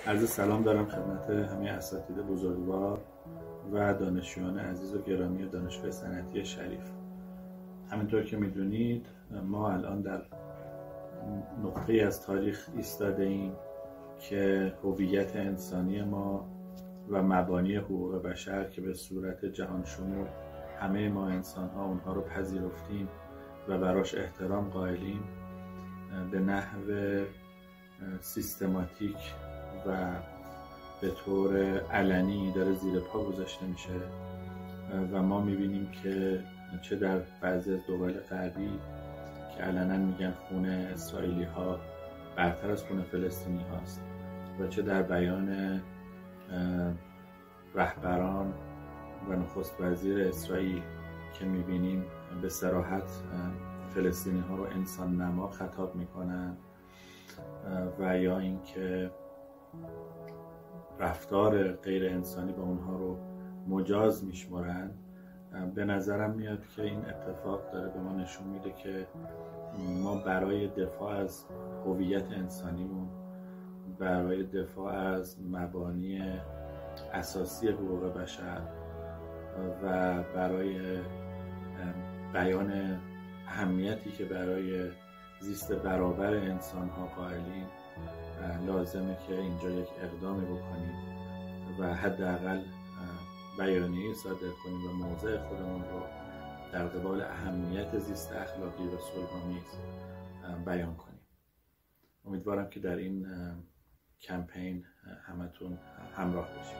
عرض سلام دارم خدمت همه اساتید بزرگوار و دانشجویان عزیز و گرامی دانشگاه صنعتی شریف. همینطور که میدونید ما الان در نقطه از تاریخ ایستاده ایم که هویت انسانی ما و مبانی حقوق بشر که به صورت جهان شمول همه ما انسان ها اونها رو پذیرفتیم و براش احترام قائلیم، به نحو سیستماتیک و به طور علنی داره زیر پا گذاشته میشه و ما میبینیم که چه در بعضی از دول غربی که علنا میگن خون اسرائیلی ها برتر از خون فلسطینی هاست و چه در بیان رهبران و نخست وزیر اسرائیل که میبینیم به صراحت فلسطینی ها رو انسان نما خطاب میکنن و یا اینکه رفتار غیر انسانی با اونها رو مجاز میشمرن. به نظرم میاد که این اتفاق داره به ما نشون میده که ما برای دفاع از هویت انسانیمون، برای دفاع از مبانی اساسی حقوق بشر و برای بیان اهمیتی که برای زیست برابر انسان ها قائلیم، لازمه که اینجا یک اقدامی بکنیم و حداقل بیانیه‌ای صادر کنیم و موضع خودمون رو در قبال اهمیت زیست اخلاقی و صلح‌آمیز بیان کنیم. امیدوارم که در این کمپین همتون همراه باشید.